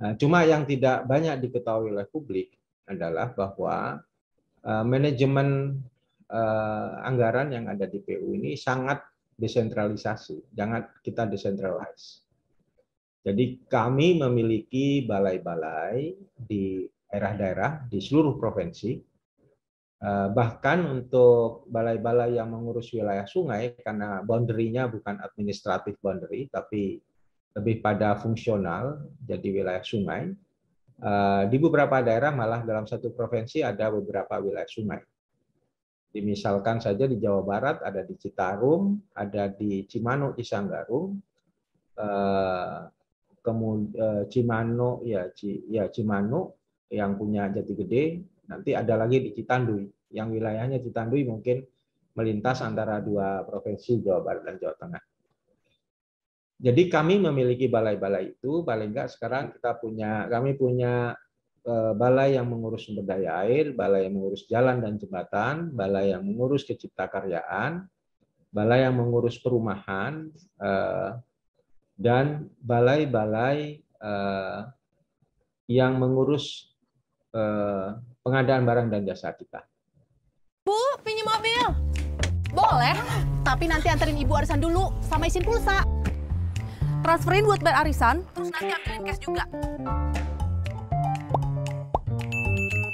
Cuma yang tidak banyak diketahui oleh publik adalah bahwa manajemen anggaran yang ada di PU ini sangat desentralisasi, jangan kita desentralize. Jadi kami memiliki balai-balai di daerah-daerah di seluruh provinsi. Bahkan untuk balai-balai yang mengurus wilayah sungai, karena boundary-nya bukan administratif boundary, tapi lebih pada fungsional, jadi wilayah sungai. Di beberapa daerah malah dalam satu provinsi ada beberapa wilayah sungai. Misalkan saja di Jawa Barat ada di Citarum, ada di Cimanuk, Cisanggarung, kemudian Cimanuk yang punya Jati Gede, nanti ada lagi di Citanduy, yang wilayahnya Citanduy mungkin melintas antara dua provinsi Jawa Barat dan Jawa Tengah. Jadi kami memiliki balai-balai itu, paling enggak sekarang kami punya balai yang mengurus sumber daya air, balai yang mengurus jalan dan jembatan, balai yang mengurus keciptakaryaan, balai yang mengurus perumahan, dan balai-balai yang mengurus pengadaan barang dan jasa kita. Bu, pinjam mobil. Boleh, tapi nanti anterin ibu arisan dulu sama isin pulsa. Transferin buat bayar arisan, terus nanti ambilin cash juga.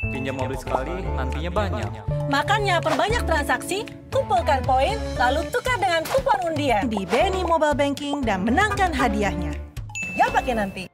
Pinjam mobil sekali, nantinya banyak. Makanya perbanyak transaksi, kumpulkan poin, lalu tukar dengan kupon undian di BNI Mobile Banking dan menangkan hadiahnya. Gak pakai nanti.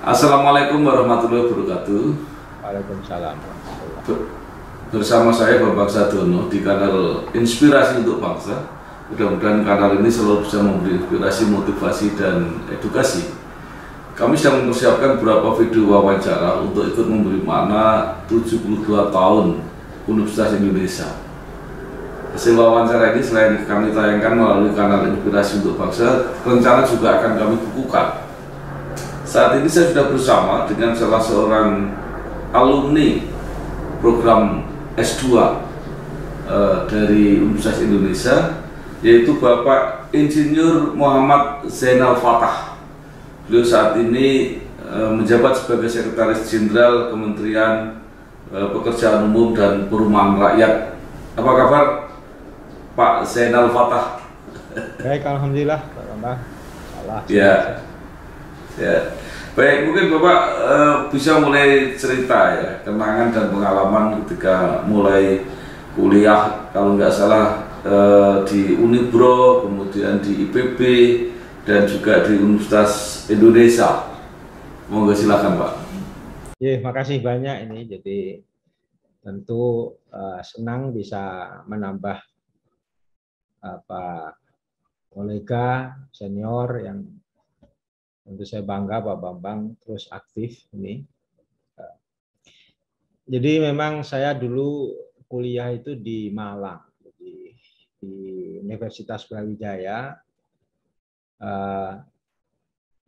Assalamualaikum warahmatullahi wabarakatuh. Waalaikumsalam. Bersama saya Bambang Sadono di kanal Inspirasi untuk Bangsa. Mudah-mudahan kanal ini selalu bisa memberi inspirasi, motivasi, dan edukasi. Kami sedang mempersiapkan beberapa video wawancara untuk ikut memberi makna 72 tahun Universitas Indonesia. Hasil wawancara ini selain kami tayangkan melalui kanal Inspirasi untuk Bangsa, rencana juga akan kami bukukan. Saat ini saya sudah bersama dengan salah seorang alumni program S2 dari Universitas Indonesia, yaitu Bapak Insinyur Muhammad Zainal Fatah. Beliau saat ini menjabat sebagai Sekretaris Jenderal Kementerian Pekerjaan Umum dan Perumahan Rakyat. Apa kabar Pak Zainal Fatah? Baik, alhamdulillah, Pak Bambang. Salah. Ya, baik, mungkin Bapak bisa mulai cerita ya, kenangan dan pengalaman ketika mulai kuliah, kalau nggak salah di Unibro, kemudian di IPB, dan juga di Universitas Indonesia. Monggo silakan Pak. Ya, makasih banyak ini. Jadi tentu senang bisa menambah kolega senior yang tentu saya bangga Pak Bambang terus aktif ini. Jadi memang saya dulu kuliah itu di Malang, di Universitas Brawijaya.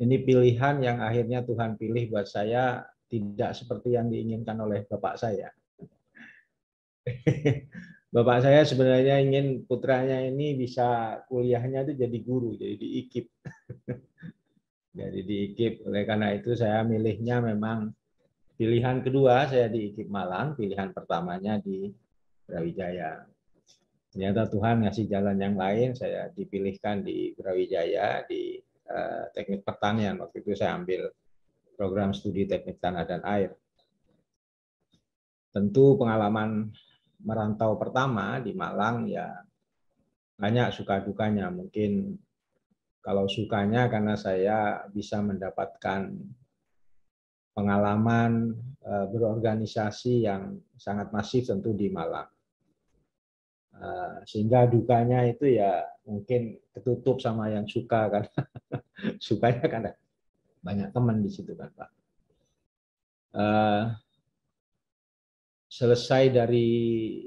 Ini pilihan yang akhirnya Tuhan pilih buat saya tidak seperti yang diinginkan oleh bapak saya. Bapak saya sebenarnya ingin putranya ini bisa kuliahnya itu jadi guru, jadi di IKIP. Jadi di IKIP, oleh karena itu saya milihnya memang pilihan kedua saya di IKIP Malang, pilihan pertamanya di Brawijaya. Ternyata Tuhan ngasih jalan yang lain, saya dipilihkan di Brawijaya, di teknik pertanian. Waktu itu saya ambil program studi teknik tanah dan air. Tentu pengalaman merantau pertama di Malang ya banyak suka dukanya. Mungkin kalau sukanya karena saya bisa mendapatkan pengalaman berorganisasi yang sangat masif tentu di Malang. Sehingga dukanya itu ya mungkin ketutup sama yang suka kan. Sukanya karena banyak teman di situ kan Pak. Selesai dari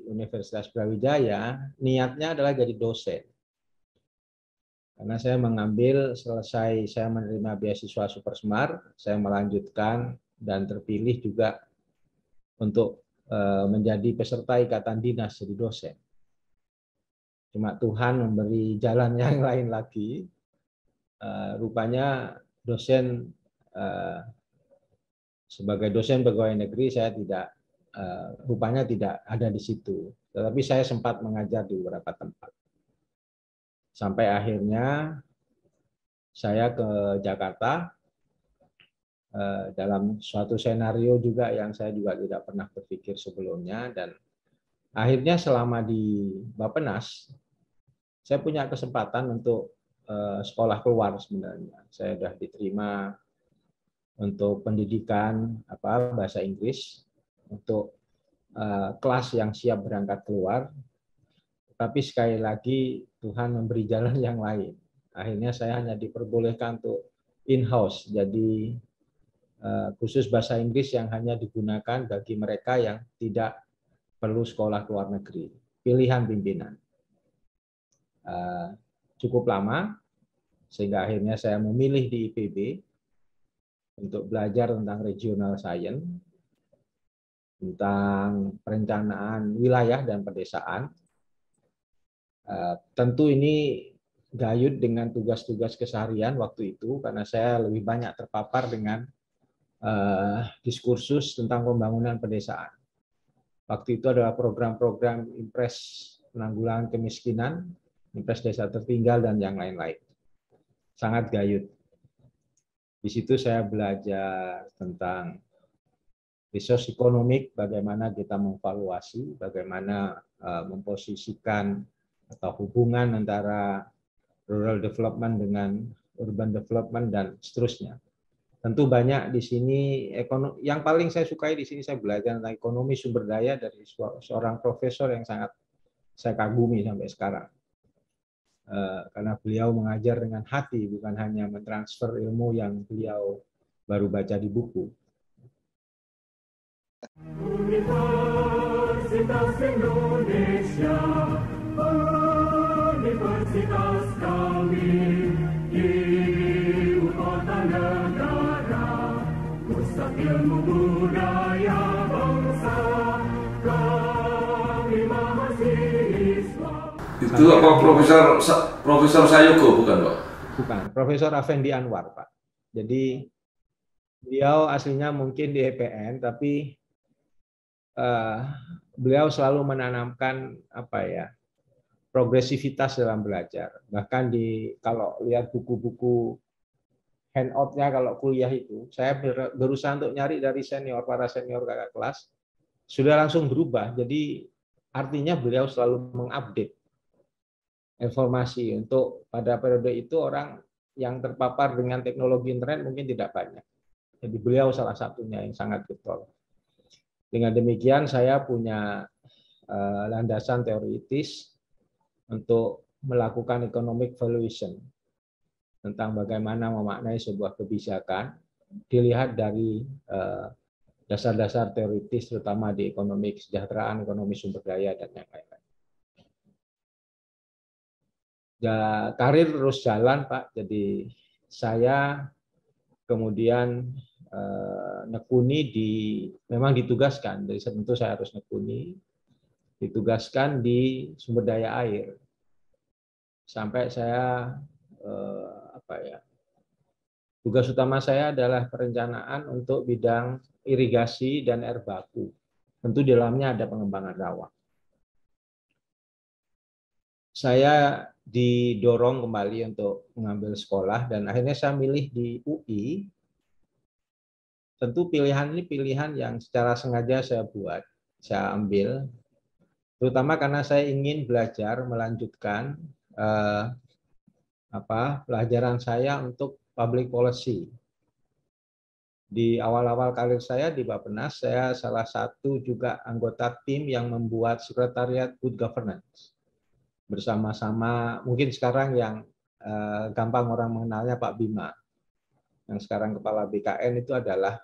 Universitas Brawijaya, niatnya adalah jadi dosen. Karena saya mengambil, selesai saya menerima beasiswa Super Smart, saya melanjutkan dan terpilih juga untuk menjadi peserta ikatan dinas jadi dosen. Cuma Tuhan memberi jalan yang lain lagi. Rupanya dosen, sebagai dosen pegawai negeri saya tidak, rupanya tidak ada di situ. Tetapi saya sempat mengajar di beberapa tempat. Sampai akhirnya saya ke Jakarta dalam suatu senario juga yang saya juga tidak pernah berpikir sebelumnya, dan akhirnya selama di Bappenas saya punya kesempatan untuk sekolah keluar sebenarnya. Saya sudah diterima untuk pendidikan bahasa Inggris untuk kelas yang siap berangkat keluar. Tapi sekali lagi Tuhan memberi jalan yang lain. Akhirnya saya hanya diperbolehkan untuk in-house, jadi khusus bahasa Inggris yang hanya digunakan bagi mereka yang tidak perlu sekolah ke luar negeri. Pilihan pimpinan. Cukup lama, sehingga akhirnya saya memilih di IPB untuk belajar tentang regional science, tentang perencanaan wilayah dan pedesaan. Tentu ini gayut dengan tugas-tugas keseharian waktu itu, karena saya lebih banyak terpapar dengan diskursus tentang pembangunan pedesaan. Waktu itu adalah program-program Impres penanggulangan kemiskinan, Impres desa tertinggal, dan yang lain-lain. Sangat gayut. Di situ saya belajar tentang resource economic, bagaimana kita mengevaluasi, bagaimana memposisikan atau hubungan antara rural development dengan urban development dan seterusnya. Tentu banyak di sini yang paling saya sukai di sini saya belajar tentang ekonomi sumber daya dari seorang profesor yang sangat saya kagumi sampai sekarang. Karena beliau mengajar dengan hati, bukan hanya mentransfer ilmu yang beliau baru baca di buku. Universitas Indonesia, universitas kami, ibu kota negara, pusat ilmu budaya bangsa, kami mahasiswa. Itu apa Profesor Sayoko bukan Pak? Bukan, Profesor Effendi Anwar Pak. Jadi beliau aslinya mungkin di EPN, tapi beliau selalu menanamkan progresivitas dalam belajar. Bahkan kalau lihat buku-buku handout-nya kalau kuliah itu, saya berusaha untuk nyari dari para senior kakak kelas, sudah langsung berubah. Jadi artinya beliau selalu mengupdate informasi. Untuk pada periode itu orang yang terpapar dengan teknologi internet mungkin tidak banyak. Jadi beliau salah satunya yang sangat getol. Dengan demikian saya punya landasan teoritis untuk melakukan economic valuation tentang bagaimana memaknai sebuah kebijakan dilihat dari dasar-dasar teoritis terutama di ekonomi kesejahteraan, ekonomi sumber daya, dan yang lain-lain. Ya, karir terus jalan Pak. Jadi saya kemudian nekuni memang ditugaskan, jadi tentu saya harus nekuni, ditugaskan di sumber daya air. Sampai saya tugas utama saya adalah perencanaan untuk bidang irigasi dan air baku. Tentu di dalamnya ada pengembangan rawa. Saya didorong kembali untuk mengambil sekolah dan akhirnya saya milih di UI. Tentu pilihan ini pilihan yang secara sengaja saya buat, saya ambil, terutama karena saya ingin belajar melanjutkan pelajaran saya untuk public policy. Di awal-awal karir saya di Bappenas, saya salah satu juga anggota tim yang membuat sekretariat Good Governance. Bersama-sama, mungkin sekarang yang gampang orang mengenalnya Pak Bima, yang sekarang Kepala BKN itu adalah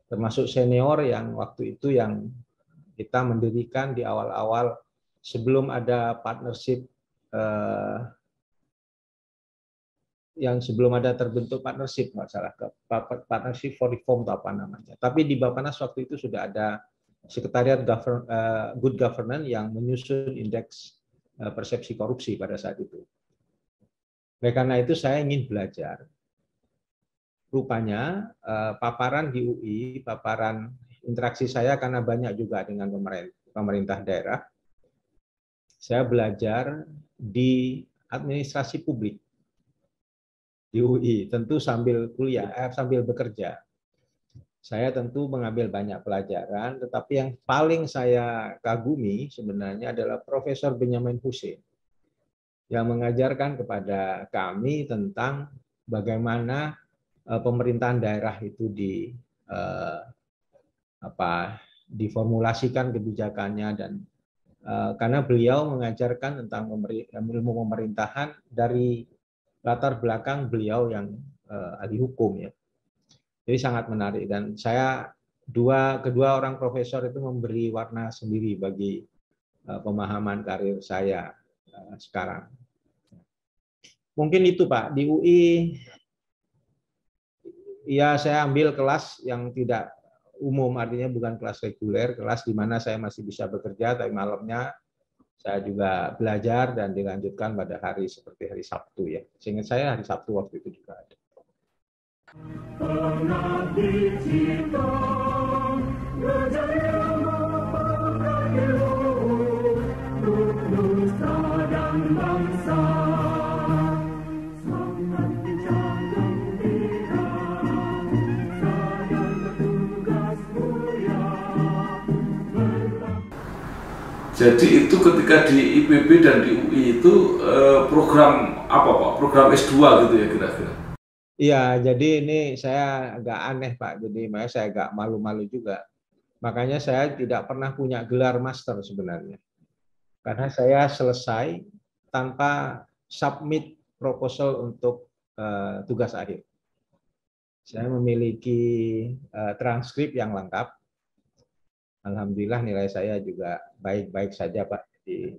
termasuk senior yang waktu itu yang kita mendirikan di awal-awal sebelum ada partnership yang sebelum ada terbentuk partnership, nggak salah, partnership for reform atau apa namanya. Tapi di Bappenas waktu itu sudah ada sekretariat good governance yang menyusun indeks persepsi korupsi pada saat itu. Oleh karena itu saya ingin belajar. Rupanya paparan di UI, paparan interaksi saya karena banyak juga dengan pemerintah daerah, saya belajar di administrasi publik di UI, tentu sambil kuliah, sambil bekerja. Saya tentu mengambil banyak pelajaran, tetapi yang paling saya kagumi sebenarnya adalah Profesor Benyamin Husein yang mengajarkan kepada kami tentang bagaimana pemerintahan daerah itu diformulasikan kebijakannya, dan karena beliau mengajarkan tentang ilmu pemerintahan dari latar belakang beliau yang ahli hukum ya. Jadi sangat menarik, dan kedua orang profesor itu memberi warna sendiri bagi pemahaman karir saya sekarang. Mungkin itu Pak, di UI ya saya ambil kelas yang tidak umum, artinya bukan kelas reguler, kelas di mana saya masih bisa bekerja, tapi malamnya saya juga belajar dan dilanjutkan pada hari seperti hari Sabtu ya. Seingat saya hari Sabtu waktu itu juga ada. Jadi itu ketika di IPB dan di UI itu program apa Pak? Program S2 gitu ya kira-kira? Iya, jadi ini saya agak aneh Pak, jadi makanya saya agak malu-malu juga. Makanya saya tidak pernah punya gelar master sebenarnya. Karena saya selesai tanpa submit proposal untuk tugas akhir. Saya memiliki transkrip yang lengkap. Alhamdulillah nilai saya juga baik-baik saja Pak. Jadi,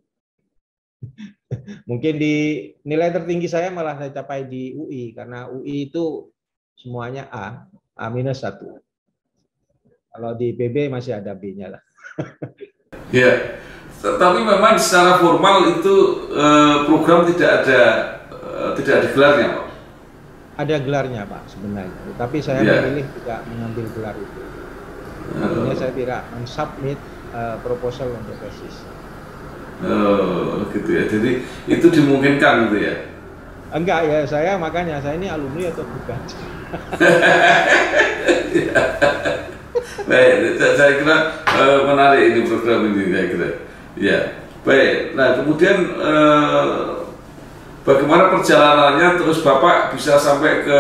mungkin di nilai tertinggi saya malah saya capai di UI, karena UI itu semuanya A-1. Kalau di PB masih ada B-nya lah. Ya, tapi memang secara formal itu program tidak ada gelarnya Pak? Ada gelarnya Pak sebenarnya, tapi saya memilih tidak mengambil gelar itu. Artinya saya tidak mensubmit proposal untuk tesis. Oh, gitu ya. Jadi itu dimungkinkan gitu ya? Enggak ya, saya ini alumni atau bukan? Baik, saya kira menarik ini program ini saya kira. Ya, baik. Nah kemudian bagaimana perjalanannya terus Bapak bisa sampai ke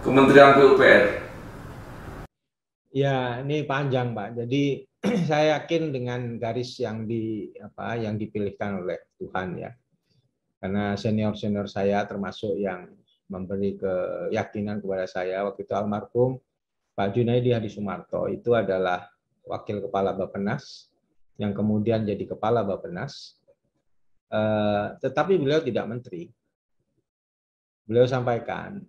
Kementerian PUPR? Ya, ini panjang Pak. Jadi saya yakin dengan garis yang dipilihkan oleh Tuhan ya. Karena senior-senior saya termasuk yang memberi keyakinan kepada saya waktu itu almarhum Pak Junaidi Hadi Sumarto itu adalah wakil kepala Bappenas yang kemudian jadi kepala Bappenas. Tetapi beliau tidak menteri. Beliau sampaikan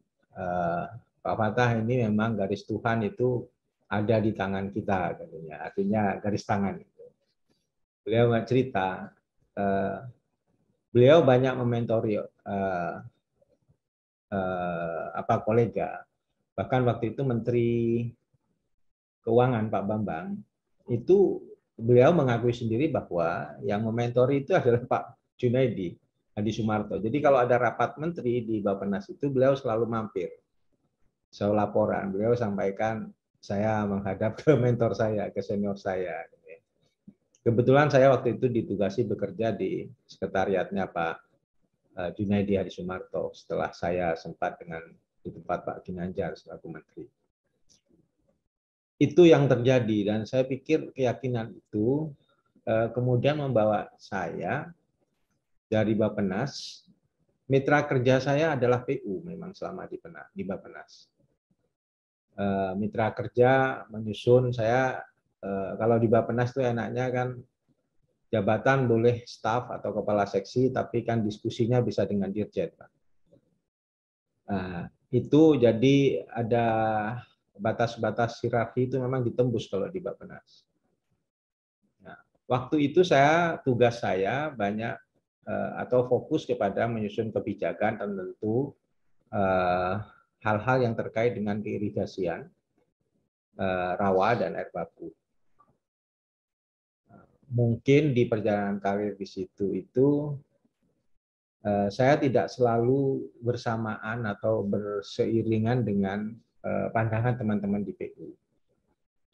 Pak Fatah, ini memang garis Tuhan itu ada di tangan kita, katanya. Artinya garis tangan. Beliau cerita, beliau banyak mementori kolega. Bahkan waktu itu Menteri Keuangan Pak Bambang, itu beliau mengakui sendiri bahwa yang mementori itu adalah Pak Junaidi Hadi Sumarto. Jadi kalau ada rapat menteri di Bappenas itu beliau selalu mampir. Saya laporan, beliau sampaikan, saya menghadap ke mentor saya, ke senior saya. Kebetulan saya waktu itu ditugasi bekerja di sekretariatnya Pak Junaidi Hadi Sumarto setelah saya sempat di tempat Pak Ginanjar selaku menteri. Itu yang terjadi dan saya pikir keyakinan itu kemudian membawa saya dari Bappenas. Mitra kerja saya adalah PU memang selama di Bappenas. Mitra kerja menyusun saya, kalau di Bappenas itu enaknya kan jabatan boleh staf atau kepala seksi, tapi kan diskusinya bisa dengan dirjen, Pak. Itu jadi ada batas-batas hierarki itu memang ditembus kalau di Bappenas. Nah, waktu itu tugas saya banyak atau fokus kepada menyusun kebijakan dan tentu hal-hal yang terkait dengan keirigasian, rawa dan air baku. Mungkin di perjalanan karir di situ itu saya tidak selalu bersamaan atau berseiringan dengan pandangan teman-teman di PU.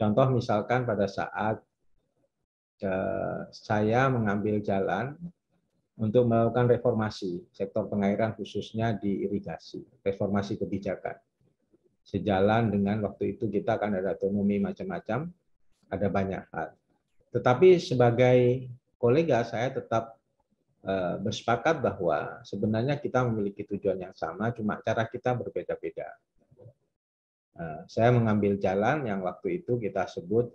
Contoh misalkan pada saat saya mengambil jalan untuk melakukan reformasi sektor pengairan khususnya di irigasi, reformasi kebijakan. Sejalan dengan waktu itu kita akan ada otonomi macam-macam, ada banyak hal. Tetapi sebagai kolega saya tetap bersepakat bahwa sebenarnya kita memiliki tujuan yang sama, cuma cara kita berbeda-beda. Saya mengambil jalan yang waktu itu kita sebut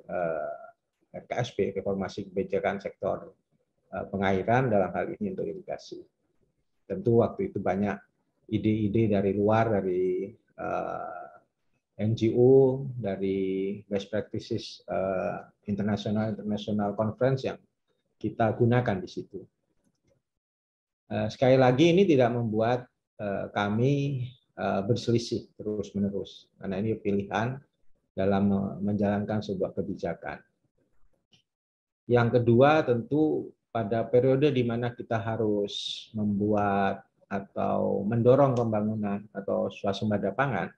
RKSP, Reformasi Kebijakan Sektor Pengairan, dalam hal ini untuk irigasi. Tentu waktu itu banyak ide-ide dari luar, dari NGO, dari best practices international conference yang kita gunakan di situ. Sekali lagi ini tidak membuat kami berselisih terus-menerus, karena ini pilihan dalam menjalankan sebuah kebijakan. Yang kedua tentu pada periode di mana kita harus membuat atau mendorong pembangunan atau swasembada pangan,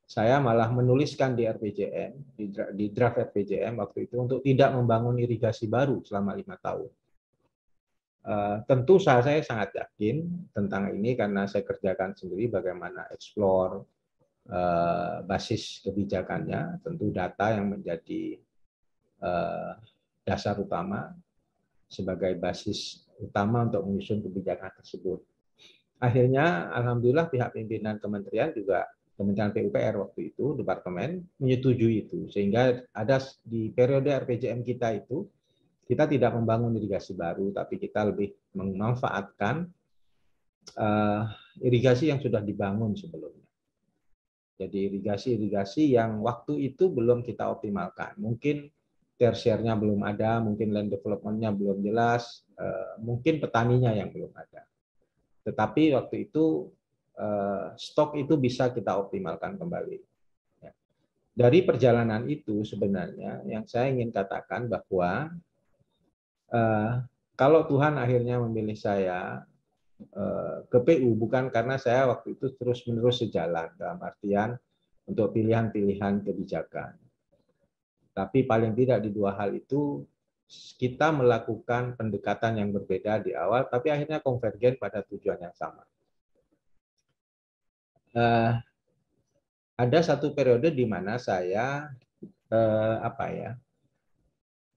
saya malah menuliskan di RPJM, di draft RPJM waktu itu untuk tidak membangun irigasi baru selama 5 tahun. Tentu saya sangat yakin tentang ini karena saya kerjakan sendiri bagaimana explore basis kebijakannya, tentu data yang menjadi dasar utama sebagai basis utama untuk menyusun kebijakan tersebut. Akhirnya, alhamdulillah pihak pimpinan kementerian juga, Kementerian PUPR waktu itu, departemen, menyetujui itu. Sehingga ada di periode RPJM kita itu, kita tidak membangun irigasi baru, tapi kita lebih memanfaatkan irigasi yang sudah dibangun sebelumnya. Jadi irigasi-irigasi yang waktu itu belum kita optimalkan. Mungkin tersiernya belum ada, mungkin land development-nya belum jelas, mungkin petaninya yang belum ada. Tetapi waktu itu stok itu bisa kita optimalkan kembali. Dari perjalanan itu sebenarnya yang saya ingin katakan bahwa kalau Tuhan akhirnya memilih saya ke PU bukan karena saya waktu itu terus-menerus sejalan dalam artian untuk pilihan-pilihan kebijakan. Tapi paling tidak di dua hal itu kita melakukan pendekatan yang berbeda di awal, tapi akhirnya konvergen pada tujuan yang sama. Ada satu periode di mana saya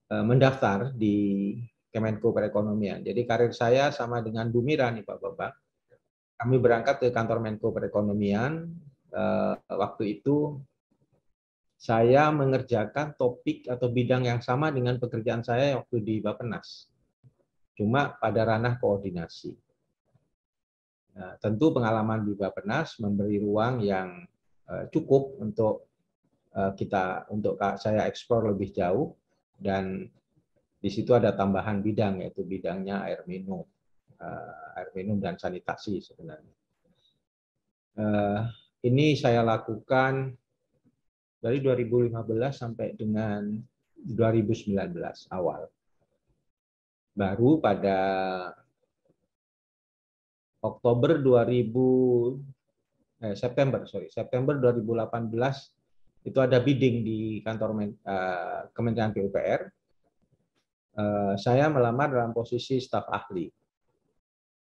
mendaftar di Kemenko Perekonomian. Jadi karir saya sama dengan Bu Mira nih Pak Bapak. Kami berangkat ke kantor Menko Perekonomian. Waktu itu saya mengerjakan topik atau bidang yang sama dengan pekerjaan saya waktu di Bappenas. Cuma pada ranah koordinasi. Nah, tentu pengalaman di Bappenas memberi ruang yang cukup untuk saya eksplor lebih jauh, dan di situ ada tambahan bidang, yaitu bidangnya air minum dan sanitasi sebenarnya. Ini saya lakukan dari 2015 sampai dengan 2019 awal. Baru pada September 2018 itu ada bidding di kantor Kementerian PUPR. Saya melamar dalam posisi staf ahli.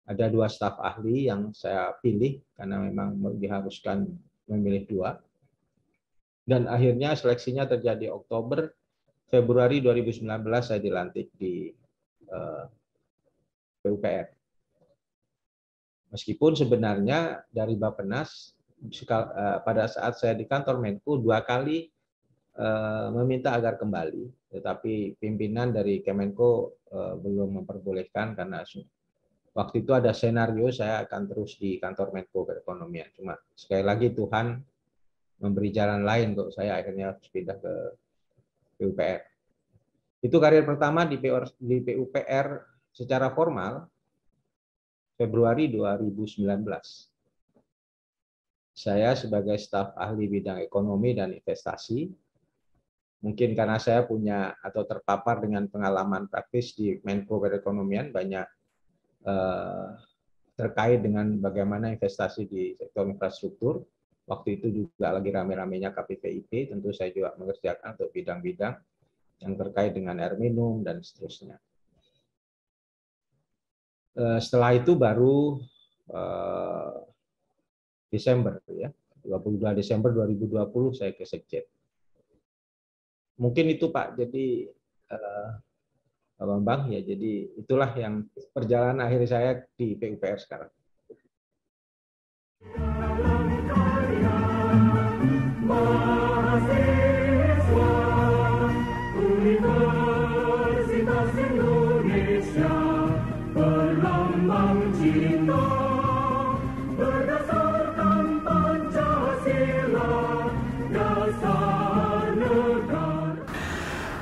Ada 2 staf ahli yang saya pilih karena memang diharuskan memilih 2. Dan akhirnya seleksinya terjadi Februari 2019 saya dilantik di PUPR. Meskipun sebenarnya dari Bappenas pada saat saya di kantor Menko 2 kali meminta agar kembali, tetapi pimpinan dari Kemenko belum memperbolehkan karena waktu itu ada senario saya akan terus di kantor Menko Perekonomian. Cuma sekali lagi Tuhan memberi jalan lain untuk saya akhirnya harus pindah ke PUPR. Itu karir pertama di PUPR secara formal Februari 2019. Saya sebagai staf ahli bidang ekonomi dan investasi, mungkin karena saya punya atau terpapar dengan pengalaman praktis di Menko Perekonomian banyak terkait dengan bagaimana investasi di sektor infrastruktur. Waktu itu juga lagi rame-ramenya KPPIP, tentu saya juga mengerjakan untuk bidang-bidang yang terkait dengan air minum dan seterusnya. Setelah itu baru Desember, ya, 22 Desember 2020 saya ke Sekjen. Mungkin itu Pak, jadi Pak Bambang, ya, jadi itulah yang perjalanan akhir saya di PUPR sekarang.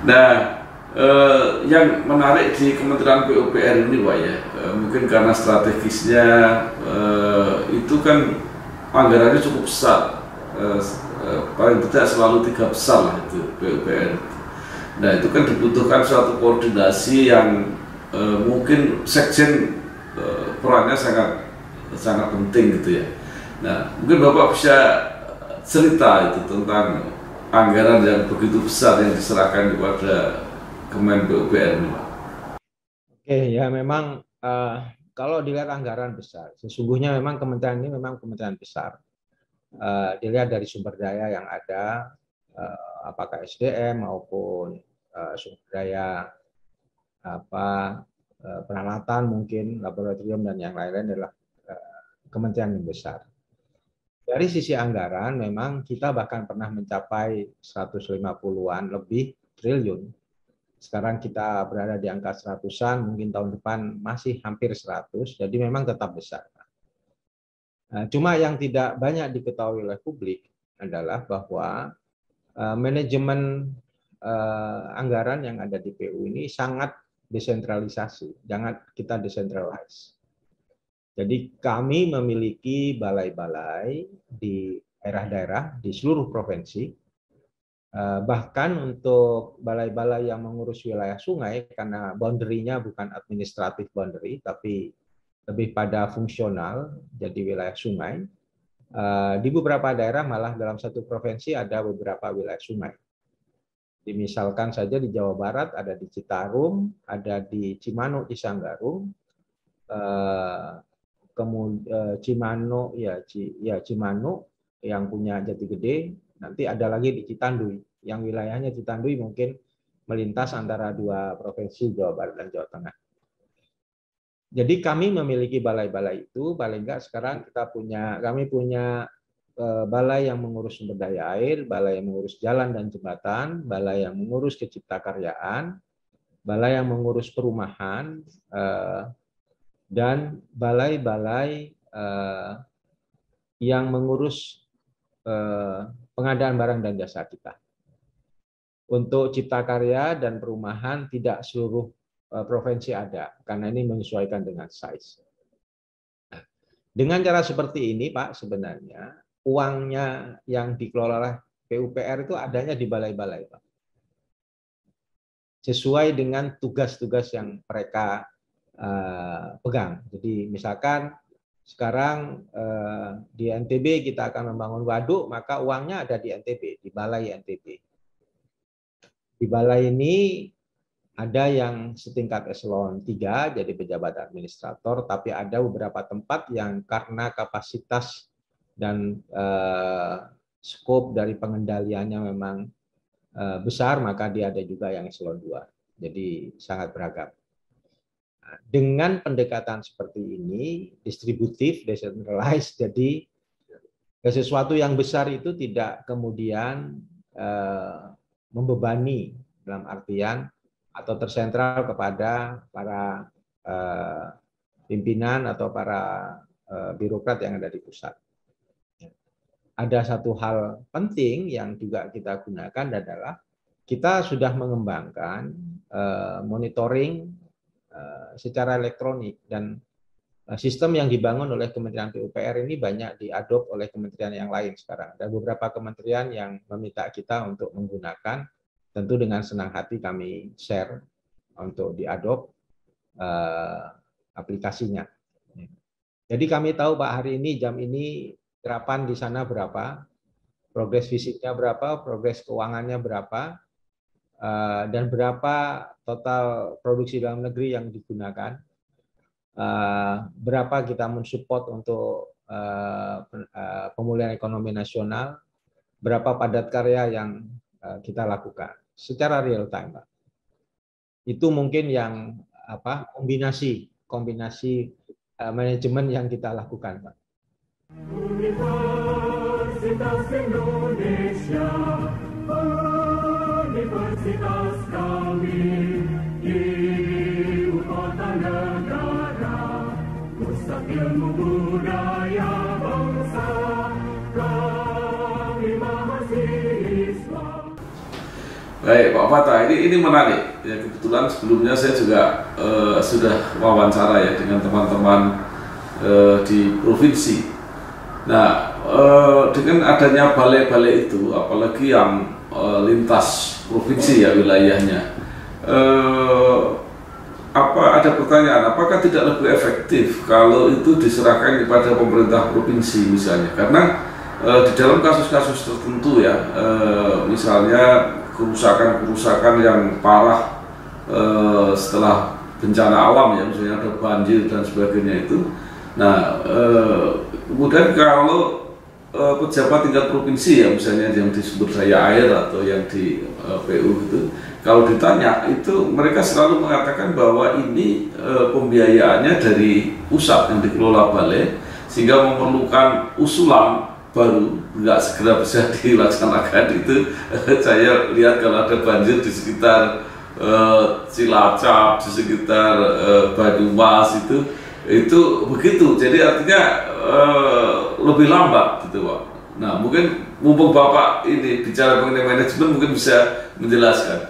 Nah, yang menarik di Kementerian PUPR ini, Pak, ya, mungkin karena strategisnya itu kan anggarannya cukup besar, paling tidak selalu 3 besar lah itu PUPR. Nah, itu kan dibutuhkan suatu koordinasi yang mungkin Sekjen perannya sangat penting gitu ya. Nah, mungkin Bapak bisa cerita itu tentang anggaran yang begitu besar yang diserahkan kepada Kemen PUPR ini, Pak. Oke, ya memang kalau dilihat anggaran besar, sesungguhnya memang kementerian ini memang kementerian besar. Dilihat dari sumber daya yang ada, apakah SDM maupun sumber daya peralatan mungkin laboratorium dan yang lain-lain adalah kementerian yang besar. Dari sisi anggaran memang kita bahkan pernah mencapai 150-an lebih triliun. Sekarang kita berada di angka 100-an, mungkin tahun depan masih hampir 100, jadi memang tetap besar. Cuma yang tidak banyak diketahui oleh publik adalah bahwa manajemen anggaran yang ada di PU ini sangat desentralisasi, jangan kita decentralize. Jadi kami memiliki balai-balai di daerah-daerah di seluruh provinsi. Bahkan untuk balai-balai yang mengurus wilayah sungai, karena boundary-nya bukan administratif boundary, tapi lebih pada fungsional, jadi wilayah sungai. Di beberapa daerah malah dalam satu provinsi ada beberapa wilayah sungai. Misalkan saja di Jawa Barat ada di Citarum, ada di Cimanuk, Cisanggarung, kemudian Cimanuk, Cimanuk yang punya Jati Gede. Nanti ada lagi di Citanduy, yang wilayahnya Citanduy mungkin melintas antara 2 provinsi, Jawa Barat dan Jawa Tengah. Jadi kami memiliki balai-balai itu, paling enggak sekarang kami punya balai yang mengurus sumber daya air, balai yang mengurus jalan dan jembatan, balai yang mengurus keciptakaryaan, balai yang mengurus perumahan, dan balai-balai yang mengurus pengadaan barang dan jasa kita. Untuk cipta karya dan perumahan tidak seluruh provinsi ada, karena ini menyesuaikan dengan size. Dengan cara seperti ini, Pak, sebenarnya uangnya yang dikelola oleh PUPR itu adanya di balai-balai, Pak. Sesuai dengan tugas-tugas yang mereka pegang. Jadi misalkan sekarang di NTB kita akan membangun waduk, maka uangnya ada di NTB, di balai NTB. Di balai ini Ada yang setingkat eselon 3 jadi pejabat administrator, tapi ada beberapa tempat yang karena kapasitas dan skop dari pengendaliannya memang besar, maka dia ada juga yang eselon 2. Jadi sangat beragam. Dengan pendekatan seperti ini, distributif, decentralized, jadi sesuatu yang besar itu tidak kemudian membebani dalam artian atau tersentral kepada para pimpinan atau para birokrat yang ada di pusat. Ada satu hal penting yang juga kita gunakan adalah kita sudah mengembangkan monitoring secara elektronik, dan sistem yang dibangun oleh Kementerian PUPR ini banyak diadop oleh kementerian yang lain sekarang. Ada beberapa kementerian yang meminta kita untuk menggunakan, tentu dengan senang hati kami share untuk diadop aplikasinya. Jadi kami tahu Pak, hari ini jam ini gerapan di sana berapa, progres fisiknya berapa, progres keuangannya berapa, dan berapa total produksi dalam negeri yang digunakan, berapa kita mensupport untuk pemulihan ekonomi nasional, berapa padat karya yang kita lakukan secara real time, Pak. Itu mungkin yang kombinasi manajemen yang kita lakukan, Pak. Universitas Indonesia, universitas kami, ibu kota negara, pusat ilmu budaya bangsa, kami mahasiswa. Baik Pak Fatah, ini menarik. Ya, kebetulan sebelumnya saya juga sudah wawancara ya dengan teman-teman di provinsi. Nah, dengan adanya balai-balai itu, apalagi yang lintas provinsi ya wilayahnya, ada pertanyaan, apakah tidak lebih efektif kalau itu diserahkan kepada pemerintah provinsi misalnya? Karena di dalam kasus-kasus tertentu ya, misalnya kerusakan yang parah setelah bencana alam ya, misalnya ada banjir dan sebagainya itu. Nah, kemudian kalau pejabat tingkat provinsi ya, misalnya yang disebut daya air atau yang di PU itu, kalau ditanya itu mereka selalu mengatakan bahwa ini pembiayaannya dari pusat yang dikelola balai, sehingga memerlukan usulan baru, nggak segera bisa dilaksanakan. Itu saya lihat kalau ada banjir di sekitar Cilacap, di sekitar Banyumas itu begitu. Jadi artinya lebih lambat gitu Pak. Nah, mungkin mumpung Bapak ini bicara mengenai manajemen, mungkin bisa menjelaskan.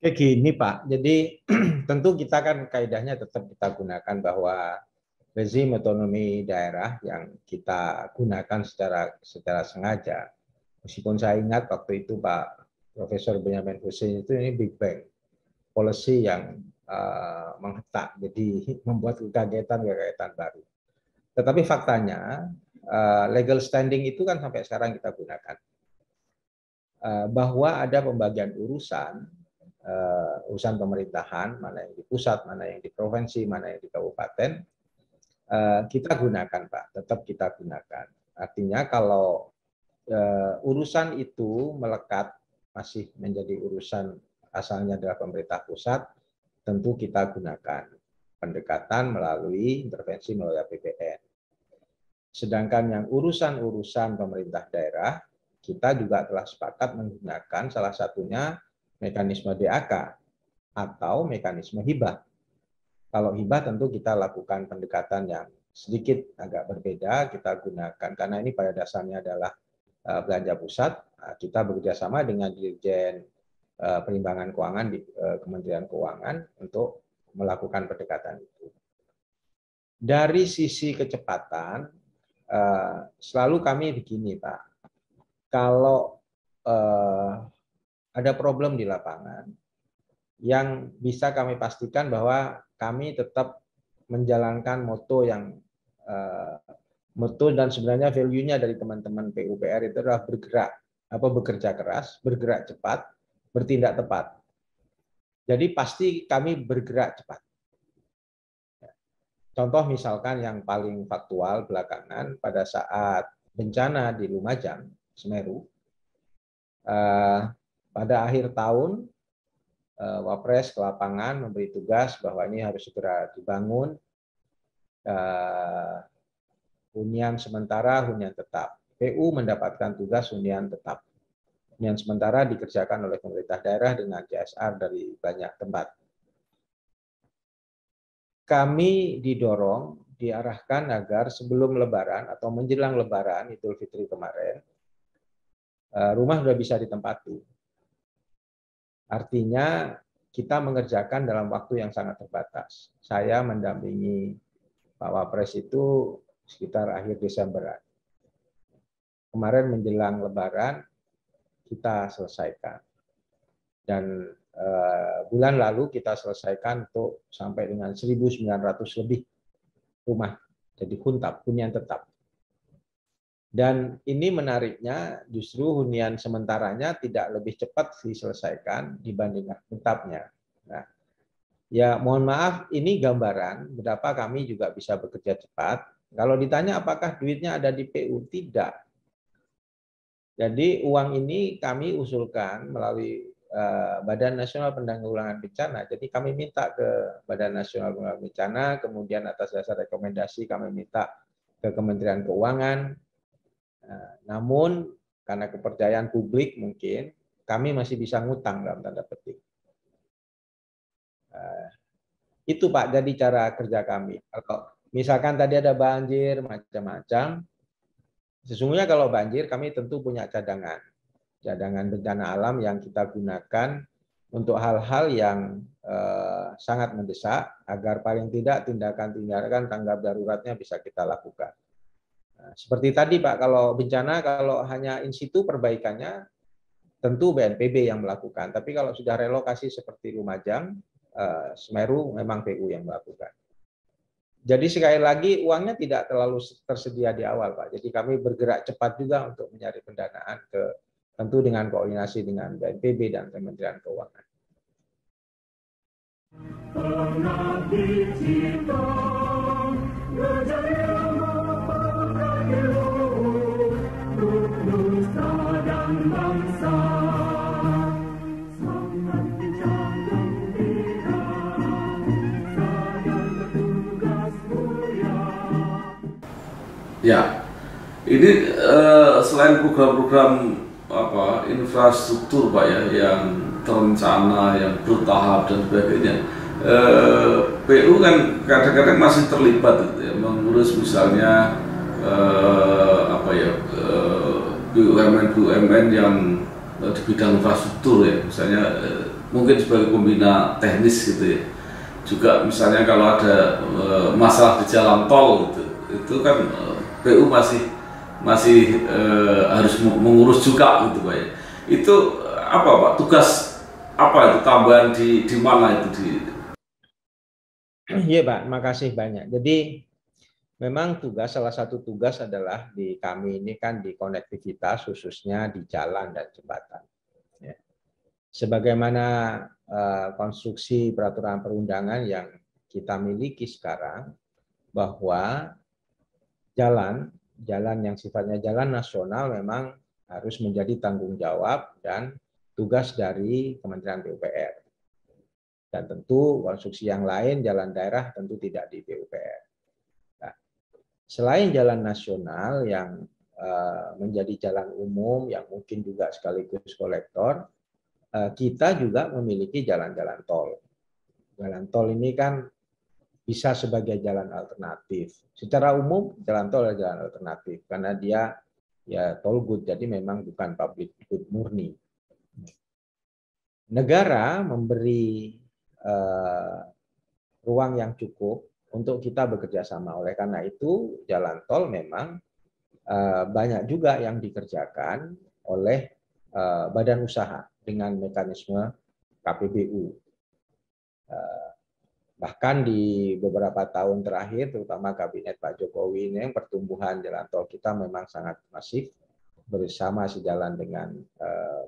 Kayak gini Pak, jadi tentu kita kan kaidahnya tetap kita gunakan bahwa rezim otonomi daerah yang kita gunakan secara sengaja. Meskipun saya ingat waktu itu Pak Profesor Benyamin Husein itu ini Big Bang policy yang menghetak, jadi membuat kekagetan baru. Tetapi faktanya legal standing itu kan sampai sekarang kita gunakan. Bahwa ada pembagian urusan pemerintahan, mana yang di pusat, mana yang di provinsi, mana yang di kabupaten, kita gunakan Pak, tetap kita gunakan. Artinya kalau urusan itu melekat masih menjadi urusan asalnya adalah pemerintah pusat, tentu kita gunakan pendekatan melalui intervensi melalui APBN. Sedangkan yang urusan-urusan pemerintah daerah, kita juga telah sepakat menggunakan salah satunya mekanisme DAK atau mekanisme hibah. Kalau hibah tentu kita lakukan pendekatan yang sedikit agak berbeda, kita gunakan karena ini pada dasarnya adalah belanja pusat, kita bekerjasama dengan Dirjen Perimbangan Keuangan di Kementerian Keuangan untuk melakukan pendekatan itu. Dari sisi kecepatan, selalu kami begini Pak, kalau ada problem di lapangan, yang bisa kami pastikan bahwa kami tetap menjalankan moto dan sebenarnya value-nya dari teman-teman PUPR itu adalah bekerja keras, bergerak cepat, bertindak tepat. Jadi pasti kami bergerak cepat. Contoh misalkan yang paling faktual belakangan pada saat bencana di Lumajang, Semeru, pada akhir tahun Wapres ke lapangan memberi tugas bahwa ini harus segera dibangun hunian sementara, hunian tetap. PU mendapatkan tugas hunian tetap. Hunian sementara dikerjakan oleh pemerintah daerah dengan CSR dari banyak tempat. Kami didorong, diarahkan agar sebelum Lebaran atau menjelang Lebaran Idul Fitri kemarin, rumah sudah bisa ditempati. Artinya kita mengerjakan dalam waktu yang sangat terbatas. Saya mendampingi Pak Wapres itu sekitar akhir Desember. Kemarin menjelang Lebaran kita selesaikan. Dan bulan lalu kita selesaikan untuk sampai dengan 1.900 lebih rumah. Jadi hunian tetap. Dan ini menariknya justru hunian sementaranya tidak lebih cepat diselesaikan dibandingkan tetapnya. Nah, ya mohon maaf ini gambaran betapa kami juga bisa bekerja cepat. Kalau ditanya apakah duitnya ada di PU, tidak. Jadi uang ini kami usulkan melalui Badan Nasional Penanggulangan Bencana. Jadi kami minta ke Badan Nasional Penanggulangan Bencana, kemudian atas dasar rekomendasi kami minta ke Kementerian Keuangan. Namun karena kepercayaan publik mungkin kami masih bisa ngutang dalam tanda petik. Itu Pak, jadi cara kerja kami. Kalau misalkan tadi ada banjir macam-macam, sesungguhnya kalau banjir kami tentu punya cadangan bencana alam yang kita gunakan untuk hal-hal yang sangat mendesak agar paling tidak tindakan-tindakan tanggap daruratnya bisa kita lakukan. Nah, seperti tadi Pak, kalau bencana kalau hanya in situ perbaikannya tentu BNPB yang melakukan. Tapi kalau sudah relokasi seperti Lumajang, Semeru memang PU yang melakukan. Jadi sekali lagi uangnya tidak terlalu tersedia di awal Pak. Jadi kami bergerak cepat juga untuk mencari pendanaan tentu dengan koordinasi dengan BNPB dan Kementerian Keuangan. Ya, ini selain program-program infrastruktur Pak ya, yang terencana, yang bertahap dan sebagainya, PU kan kadang-kadang masih terlibat gitu ya, mengurus misalnya BUMN yang di bidang infrastruktur ya, misalnya mungkin sebagai pembina teknis gitu ya. Juga misalnya kalau ada masalah di jalan tol gitu, itu kan PU masih harus mengurus juga gitu Pak ya. Itu apa Pak, tugas apa itu tambahan di mana itu di? Iya Pak, makasih banyak. Jadi memang salah satu tugas adalah di kami ini kan di konektivitas khususnya di jalan dan jembatan. Ya. Sebagaimana konstruksi peraturan perundangan yang kita miliki sekarang, bahwa jalan yang sifatnya jalan nasional memang harus menjadi tanggung jawab dan tugas dari Kementerian PUPR. Dan tentu konstruksi yang lain, jalan daerah tentu tidak di PUPR. Nah, selain jalan nasional yang menjadi jalan umum, yang mungkin juga sekaligus kolektor, kita juga memiliki jalan-jalan tol. Jalan tol ini kan bisa sebagai jalan alternatif. Secara umum jalan tol adalah jalan alternatif karena dia ya tol good, jadi memang bukan public good murni. Negara memberi ruang yang cukup untuk kita bekerja sama. Oleh karena itu jalan tol memang banyak juga yang dikerjakan oleh badan usaha dengan mekanisme KPBU. Bahkan di beberapa tahun terakhir, terutama kabinet Pak Jokowi ini, pertumbuhan jalan tol kita memang sangat masif, bersama sejalan dengan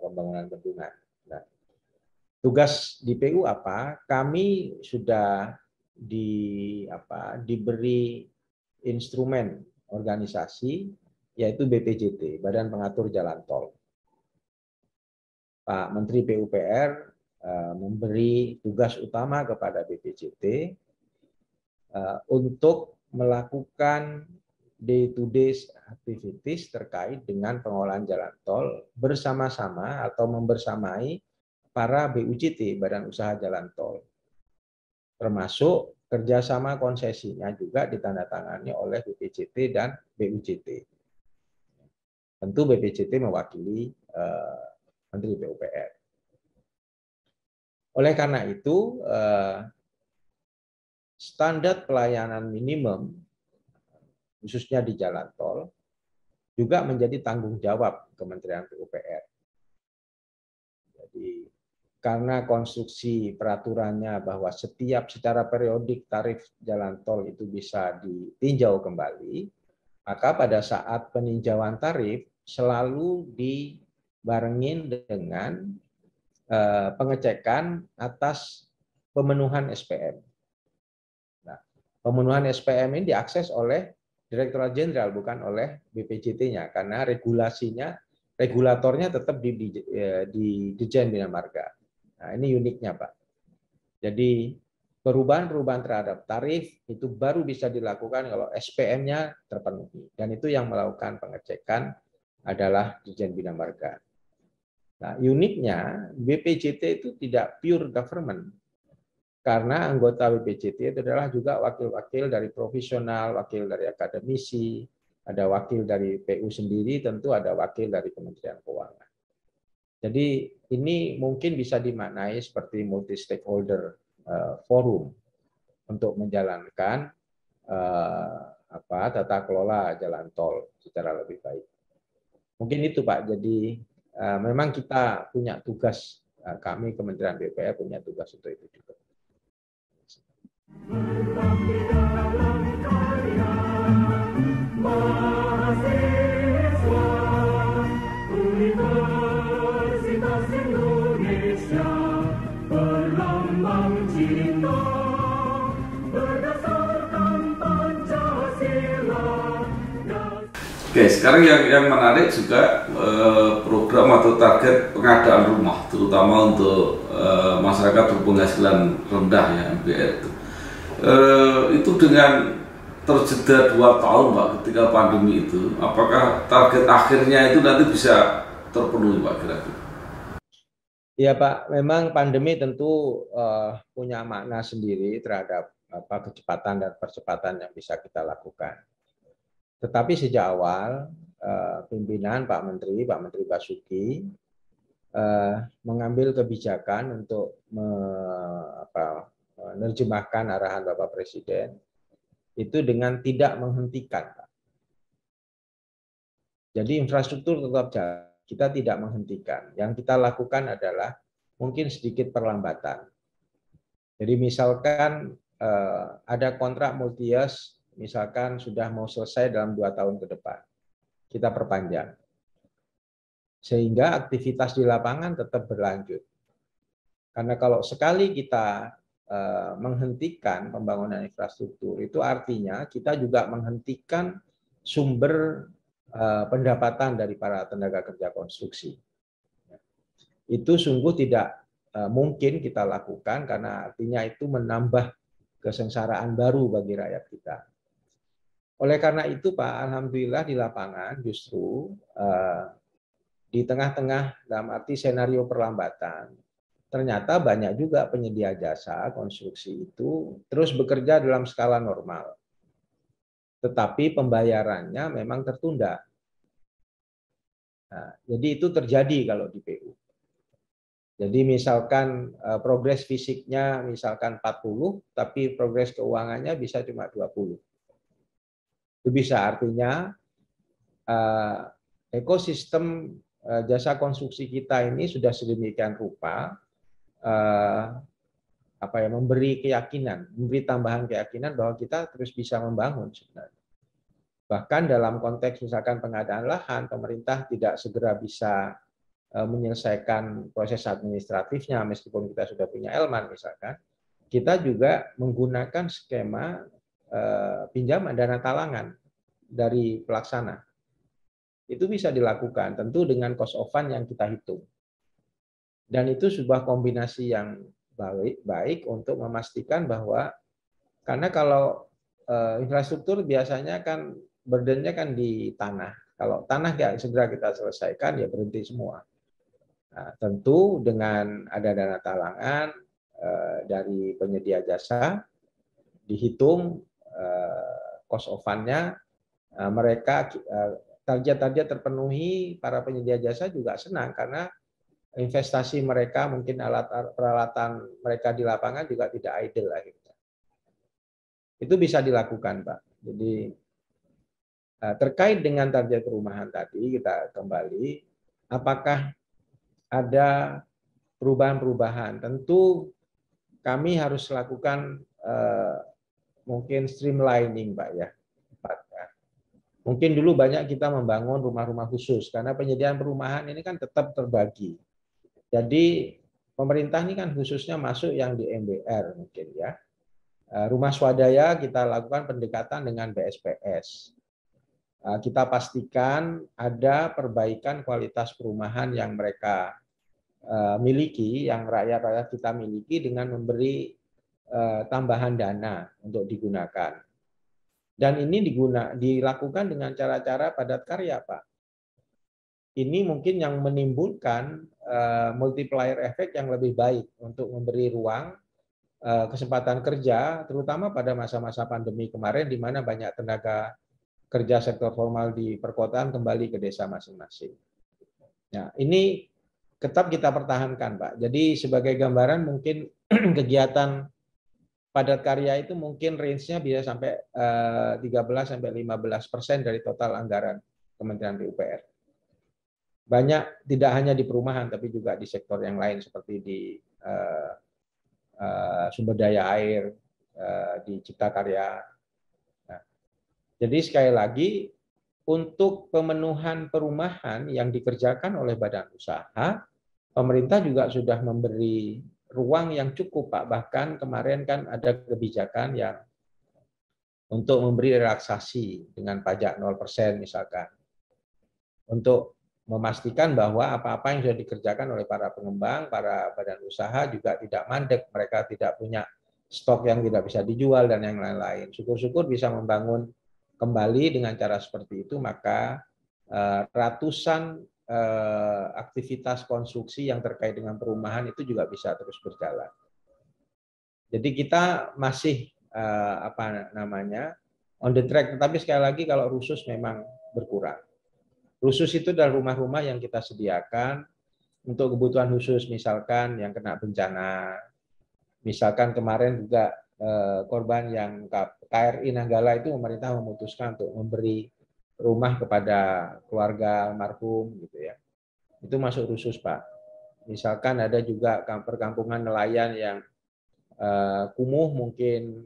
pembangunan bendungan. Nah, Tugas di PU apa? Kami sudah diberi instrumen organisasi, yaitu BPJT, Badan Pengatur Jalan Tol. Pak Menteri PUPR memberi tugas utama kepada BPJT untuk melakukan day-to-day activities terkait dengan pengolahan jalan tol bersama-sama atau membersamai para BUJT, Badan Usaha Jalan Tol. Termasuk kerjasama konsesinya juga ditandatangani oleh BPJT dan BUJT. Tentu BPJT mewakili Menteri PUPR. Oleh karena itu, standar pelayanan minimum, khususnya di jalan tol, juga menjadi tanggung jawab Kementerian PUPR. Jadi, karena konstruksi peraturannya bahwa secara periodik tarif jalan tol itu bisa ditinjau kembali, maka pada saat peninjauan tarif selalu dibarengin dengan pengecekan atas pemenuhan SPM. Nah, pemenuhan SPM ini diakses oleh Direktorat Jenderal, bukan oleh BPJT-nya, karena regulatornya tetap di Ditjen Bina Marga. Nah, ini uniknya, Pak. Jadi perubahan-perubahan terhadap tarif itu baru bisa dilakukan kalau SPM-nya terpenuhi. Dan itu yang melakukan pengecekan adalah Ditjen Bina Marga. Nah, uniknya BPJT itu tidak pure government. Karena anggota BPJT itu adalah juga wakil-wakil dari profesional, wakil dari akademisi, ada wakil dari PU sendiri, tentu ada wakil dari Kementerian Keuangan. Jadi ini mungkin bisa dimaknai seperti multi stakeholder forum untuk menjalankan tata kelola jalan tol secara lebih baik. Mungkin itu, Pak. Jadi memang kita punya tugas, kami Kementerian PUPR punya tugas untuk itu juga. Oke, sekarang yang menarik juga program atau target pengadaan rumah, terutama untuk masyarakat berpenghasilan rendah ya, MPR itu dengan terjeda 2 tahun, Pak, ketika pandemi itu, apakah target akhirnya itu nanti bisa terpenuhi, Pak, kira-kira? Iya, Pak, memang pandemi tentu punya makna sendiri terhadap kecepatan dan percepatan yang bisa kita lakukan. Tetapi sejak awal pimpinan Pak Menteri Basuki mengambil kebijakan untuk menerjemahkan arahan Bapak Presiden itu dengan tidak menghentikan, Pak. Jadi infrastruktur tetap jalan, kita tidak menghentikan. Yang kita lakukan adalah mungkin sedikit perlambatan. Jadi misalkan ada kontrak multi-years, misalkan sudah mau selesai dalam 2 tahun ke depan, kita perpanjang. Sehingga aktivitas di lapangan tetap berlanjut. Karena kalau sekali kita menghentikan pembangunan infrastruktur, itu artinya kita juga menghentikan sumber pendapatan dari para tenaga kerja konstruksi. Itu sungguh tidak mungkin kita lakukan, karena artinya itu menambah kesengsaraan baru bagi rakyat kita. Oleh karena itu, Pak, alhamdulillah di lapangan justru di tengah-tengah dalam arti senario perlambatan, ternyata banyak juga penyedia jasa konstruksi itu terus bekerja dalam skala normal. Tetapi pembayarannya memang tertunda. Nah, jadi itu terjadi kalau di PU. Jadi misalkan progres fisiknya misalkan 40, tapi progres keuangannya bisa cuma 20. Itu bisa artinya ekosistem jasa konstruksi kita ini sudah sedemikian rupa memberi keyakinan, memberi tambahan keyakinan bahwa kita terus bisa membangun sebenarnya. Bahkan dalam konteks misalkan pengadaan lahan, pemerintah tidak segera bisa menyelesaikan proses administratifnya, meskipun kita sudah punya Elman misalkan, kita juga menggunakan skema pinjaman dana talangan dari pelaksana. Itu bisa dilakukan, tentu dengan cost of fund yang kita hitung. Dan itu sebuah kombinasi yang baik untuk memastikan bahwa, karena kalau infrastruktur biasanya kan burdennya kan di tanah. Kalau tanah nggak segera kita selesaikan, ya berhenti semua. Nah, tentu dengan ada dana talangan dari penyedia jasa, dihitung cost of fund-nya, mereka target-target terpenuhi, para penyedia jasa juga senang karena investasi mereka, mungkin alat peralatan mereka di lapangan juga tidak idle akhirnya. Itu bisa dilakukan, Pak. Jadi terkait dengan target perumahan tadi, kita kembali, apakah ada perubahan-perubahan? Tentu kami harus lakukan mungkin streamlining, Pak ya. Mungkin dulu banyak kita membangun rumah-rumah khusus karena penyediaan perumahan ini kan tetap terbagi. Jadi pemerintah ini kan khususnya masuk yang di MBR mungkin ya. Rumah swadaya kita lakukan pendekatan dengan BSPS. Kita pastikan ada perbaikan kualitas perumahan yang mereka miliki, yang rakyat-rakyat kita miliki dengan memberi tambahan dana untuk digunakan. Dan ini dilakukan dengan cara-cara padat karya, Pak. Ini mungkin yang menimbulkan multiplier effect yang lebih baik untuk memberi ruang kesempatan kerja, terutama pada masa-masa pandemi kemarin, di mana banyak tenaga kerja sektor formal di perkotaan kembali ke desa masing-masing. Nah, ini tetap kita pertahankan, Pak. Jadi sebagai gambaran mungkin kegiatan padat karya itu mungkin range-nya bisa sampai 13-15% dari total anggaran Kementerian PUPR. Banyak, tidak hanya di perumahan, tapi juga di sektor yang lain seperti di sumber daya air, di cipta karya. Nah, jadi sekali lagi, untuk pemenuhan perumahan yang dikerjakan oleh badan usaha, pemerintah juga sudah memberi ruang yang cukup, Pak. Bahkan kemarin kan ada kebijakan yang untuk memberi relaksasi dengan pajak 0% misalkan. Untuk memastikan bahwa apa-apa yang sudah dikerjakan oleh para pengembang, para badan usaha juga tidak mandek, mereka tidak punya stok yang tidak bisa dijual dan yang lain-lain. Syukur-syukur bisa membangun kembali dengan cara seperti itu, maka ratusan aktivitas konstruksi yang terkait dengan perumahan itu juga bisa terus berjalan. Jadi kita masih on the track, tetapi sekali lagi kalau rusus memang berkurang. Rusus itu adalah rumah-rumah yang kita sediakan untuk kebutuhan khusus, misalkan yang kena bencana, misalkan kemarin juga korban yang KRI Nanggala itu pemerintah memutuskan untuk memberi rumah kepada keluarga almarhum gitu ya. Itu masuk khusus, Pak. Misalkan ada juga perkampungan nelayan yang kumuh mungkin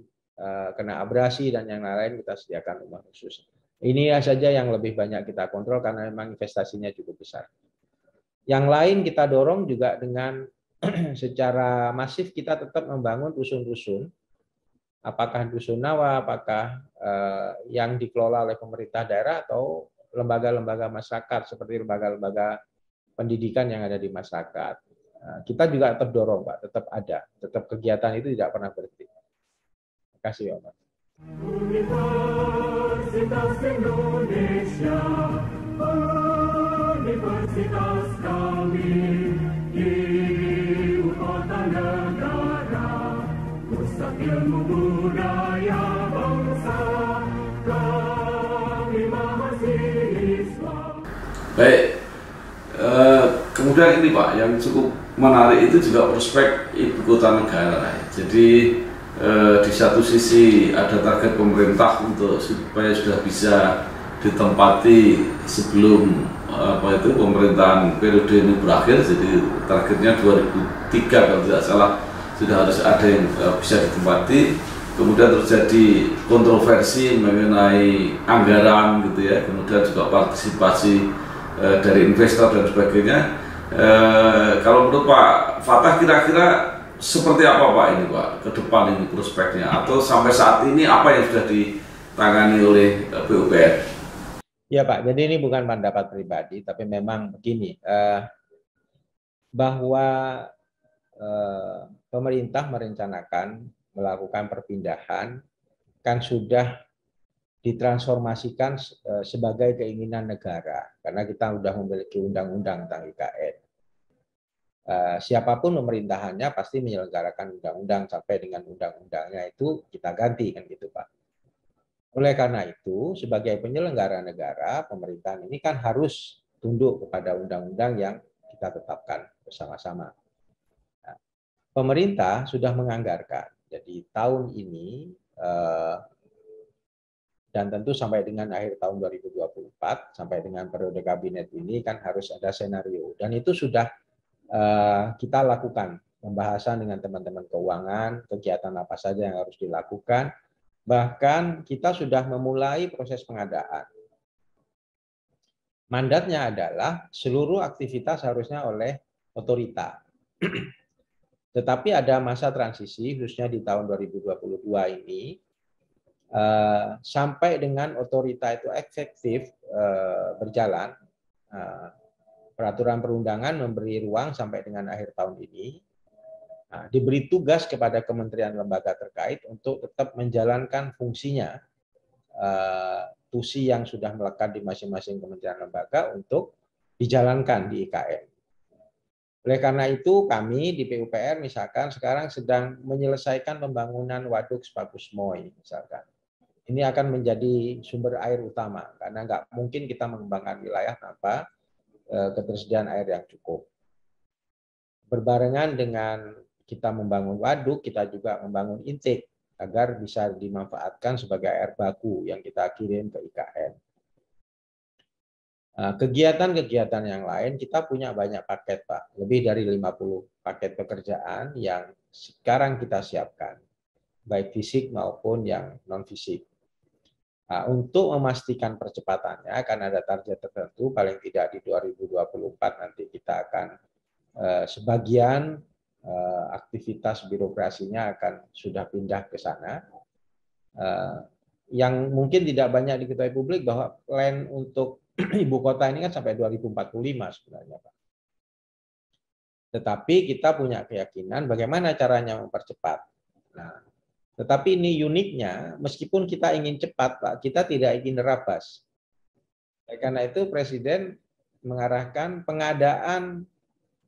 kena abrasi dan yang lain, kita sediakan rumah khusus. Ini saja yang lebih banyak kita kontrol karena memang investasinya cukup besar. Yang lain kita dorong juga dengan secara masif, kita tetap membangun rusun-rusun. Apakah Dusunawa, apakah yang dikelola oleh pemerintah daerah atau lembaga-lembaga masyarakat seperti lembaga-lembaga pendidikan yang ada di masyarakat. Kita juga tetap dorong, Pak, tetap ada, tetap kegiatan itu tidak pernah berhenti. Terima kasih, Pak. Universitas Indonesia, universitas kami, ibu kota negara, pusat ilmu budaya bangsa, kami mahasiswa. Baik, kemudian ini Pak, yang cukup menarik itu juga prospek ibu kota negara. Jadi di satu sisi ada target pemerintah untuk supaya sudah bisa ditempati sebelum pemerintahan periode ini berakhir, jadi targetnya 2003 kalau tidak salah sudah harus ada yang bisa ditempati. Kemudian terjadi kontroversi mengenai anggaran gitu ya, kemudian juga partisipasi dari investor dan sebagainya. Kalau menurut Pak Fatah kira-kira seperti apa Pak ini Pak ke depan ini prospeknya, atau sampai saat ini apa yang sudah ditangani oleh PUPR? Ya Pak, jadi ini bukan pendapat pribadi, tapi memang begini, bahwa pemerintah merencanakan melakukan perpindahan kan sudah ditransformasikan sebagai keinginan negara, karena kita sudah memiliki undang-undang tentang IKN. Siapapun pemerintahannya pasti menyelenggarakan undang-undang sampai dengan undang-undangnya itu kita ganti kan gitu Pak. Oleh karena itu, sebagai penyelenggara negara, pemerintahan ini kan harus tunduk kepada undang-undang yang kita tetapkan bersama-sama. Nah, pemerintah sudah menganggarkan, jadi tahun ini dan tentu sampai dengan akhir tahun 2024, sampai dengan periode kabinet ini kan harus ada senario. Dan itu sudah kita lakukan pembahasan dengan teman-teman keuangan, kegiatan apa saja yang harus dilakukan. Bahkan kita sudah memulai proses pengadaan. Mandatnya adalah seluruh aktivitas harusnya oleh otorita. Tetapi ada masa transisi, khususnya di tahun 2022 ini, sampai dengan otorita itu efektif berjalan, peraturan perundangan memberi ruang sampai dengan akhir tahun ini. Nah, diberi tugas kepada kementerian lembaga terkait untuk tetap menjalankan fungsinya, tusi yang sudah melekat di masing-masing kementerian lembaga untuk dijalankan di IKN. Oleh karena itu kami di PUPR misalkan sekarang sedang menyelesaikan pembangunan Waduk Sepakus Moy misalkan. Ini akan menjadi sumber air utama karena nggak mungkin kita mengembangkan wilayah tanpa ketersediaan air yang cukup. Berbarengan dengan kita membangun waduk, kita juga membangun intake agar bisa dimanfaatkan sebagai air baku yang kita kirim ke IKN. Kegiatan-kegiatan yang lain kita punya banyak paket Pak, lebih dari 50 paket pekerjaan yang sekarang kita siapkan, baik fisik maupun yang non-fisik. Nah, untuk memastikan percepatannya, karena ada target tertentu, paling tidak di 2024 nanti kita akan sebagian aktivitas birokrasinya akan sudah pindah ke sana. Yang mungkin tidak banyak diketahui publik bahwa plan untuk ibu kota ini kan sampai 2045 sebenarnya Pak. Tetapi kita punya keyakinan bagaimana caranya mempercepat. Nah, tetapi ini uniknya, meskipun kita ingin cepat Pak, kita tidak ingin nerabas. Karena itu Presiden mengarahkan pengadaan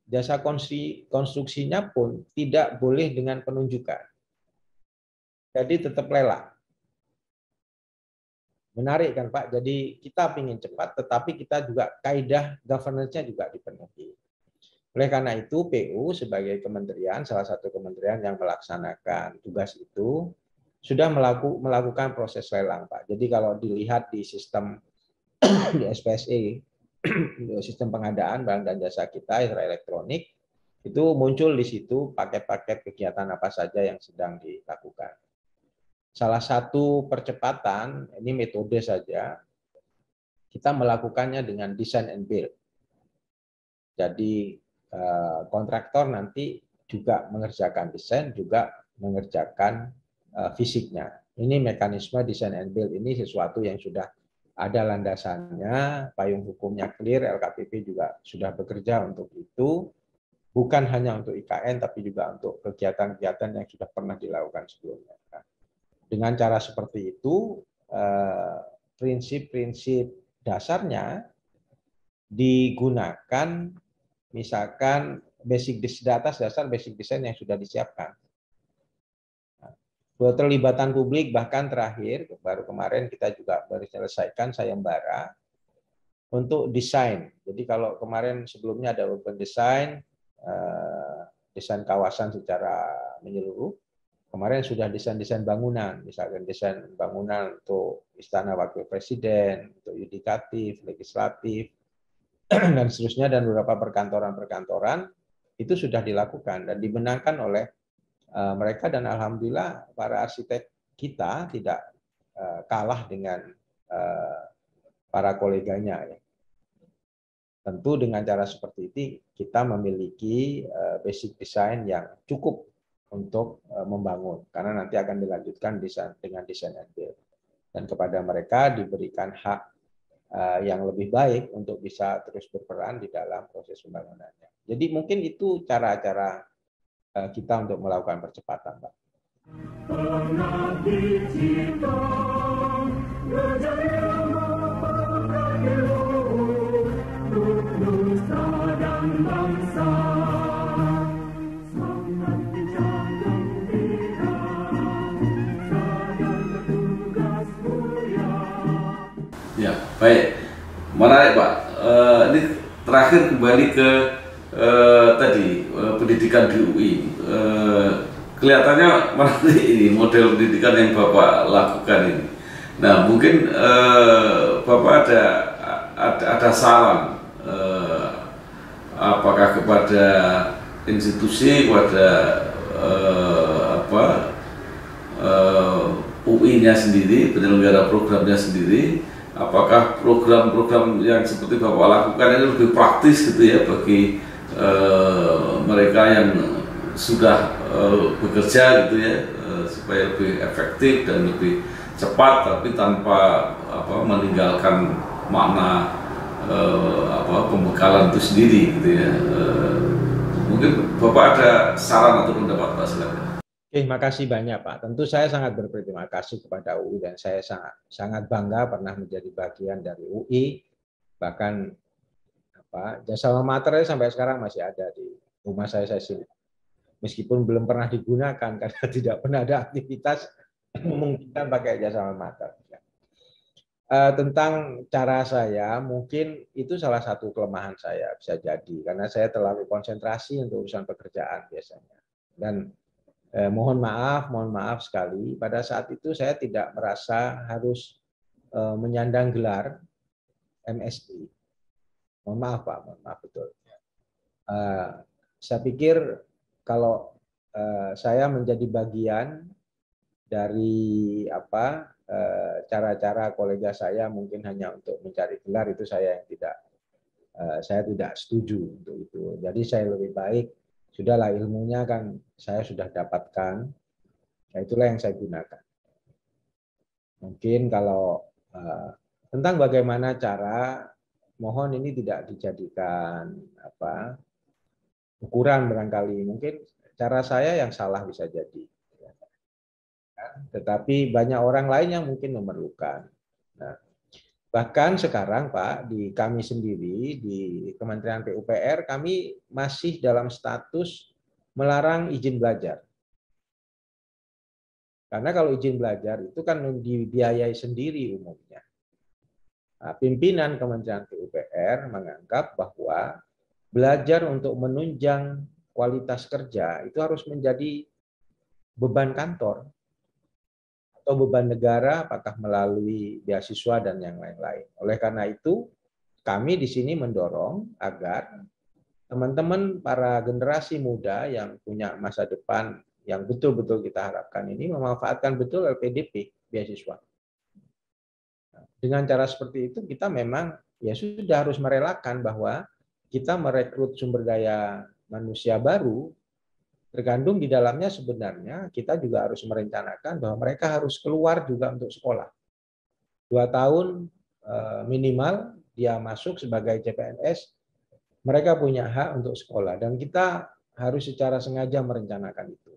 jasa konstruksinya pun tidak boleh dengan penunjukan. Jadi tetap lelang. Menarik kan Pak, jadi kita ingin cepat, tetapi kita juga kaidah governance-nya juga dipenuhi. Oleh karena itu PU sebagai kementerian, salah satu kementerian yang melaksanakan tugas itu, sudah melakukan proses lelang Pak. Jadi kalau dilihat di sistem di SPSE, sistem pengadaan barang dan jasa kita secara elektronik, itu muncul di situ paket-paket kegiatan apa saja yang sedang dilakukan. Salah satu percepatan, ini metode saja, kita melakukannya dengan design and build. Jadi kontraktor nanti juga mengerjakan desain, juga mengerjakan fisiknya. Ini mekanisme design and build ini sesuatu yang sudah ada landasannya, payung hukumnya clear, LKPP juga sudah bekerja untuk itu, bukan hanya untuk IKN, tapi juga untuk kegiatan-kegiatan yang sudah pernah dilakukan sebelumnya. Dengan cara seperti itu, prinsip-prinsip dasarnya digunakan, misalkan di atas dasar basic design yang sudah disiapkan. Keterlibatan publik bahkan terakhir, baru kemarin kita juga baru selesaikan sayembara untuk desain. Jadi kalau kemarin sebelumnya ada urban design, desain kawasan secara menyeluruh, kemarin sudah desain-desain bangunan, misalkan desain bangunan untuk Istana Wakil Presiden, untuk yudikatif, legislatif, dan seterusnya, dan beberapa perkantoran-perkantoran, itu sudah dilakukan dan dimenangkan oleh mereka, dan alhamdulillah para arsitek kita tidak kalah dengan para koleganya. Tentu dengan cara seperti ini kita memiliki basic design yang cukup untuk membangun, karena nanti akan dilanjutkan dengan desain and build. Dan kepada mereka diberikan hak yang lebih baik untuk bisa terus berperan di dalam proses pembangunannya. Jadi mungkin itu cara-cara kita untuk melakukan percepatan, Pak. Ya, baik. Menarik, Pak. Ini terakhir kembali ke tadi pendidikan di UI. Kelihatannya menarik ini model pendidikan yang Bapak lakukan ini. Nah, mungkin Bapak ada saran, apakah kepada institusi, kepada UI-nya sendiri, penyelenggara programnya sendiri, apakah program-program yang seperti Bapak lakukan ini lebih praktis gitu ya bagi mereka yang sudah bekerja gitu ya, supaya lebih efektif dan lebih cepat, tapi tanpa meninggalkan makna pembekalan itu sendiri gitu ya. Mungkin Bapak ada saran atau pendapat, Pak, silakan. Oke, makasih banyak, Pak. Tentu saya sangat berterima kasih kepada UI dan saya sangat bangga pernah menjadi bagian dari UI. Bahkan jasa mater sampai sekarang masih ada di rumah saya sini. Meskipun belum pernah digunakan karena tidak pernah ada aktivitas memungkinkan pakai jasa mater. Tentang cara saya, mungkin itu salah satu kelemahan saya, bisa jadi karena saya terlalu konsentrasi untuk urusan pekerjaan biasanya. Dan mohon maaf sekali, pada saat itu saya tidak merasa harus menyandang gelar MSI. Mohon maaf, Pak, mohon maaf betul. Saya pikir kalau saya menjadi bagian dari cara-cara kolega saya mungkin hanya untuk mencari gelar, itu saya tidak setuju untuk itu. Jadi saya lebih baik sudahlah, ilmunya kan saya sudah dapatkan, ya itulah yang saya gunakan. Mungkin kalau tentang bagaimana cara, mohon ini tidak dijadikan ukuran barangkali. Mungkin cara saya yang salah bisa jadi. Tetapi banyak orang lain yang mungkin memerlukan. Nah, bahkan sekarang, Pak, di kami sendiri, di Kementerian PUPR, kami masih dalam status melarang izin belajar. Karena kalau izin belajar itu kan dibiayai sendiri umumnya. Nah, pimpinan Kementerian PUPR menganggap bahwa belajar untuk menunjang kualitas kerja itu harus menjadi beban kantor atau beban negara, apakah melalui beasiswa dan yang lain-lain. Oleh karena itu, kami di sini mendorong agar teman-teman para generasi muda yang punya masa depan yang betul-betul kita harapkan ini memanfaatkan betul LPDP beasiswa. Dengan cara seperti itu kita memang ya sudah harus merelakan bahwa kita merekrut sumber daya manusia baru. Terkandung di dalamnya sebenarnya kita juga harus merencanakan bahwa mereka harus keluar juga untuk sekolah. 2 tahun minimal dia masuk sebagai CPNS, mereka punya hak untuk sekolah dan kita harus secara sengaja merencanakan itu.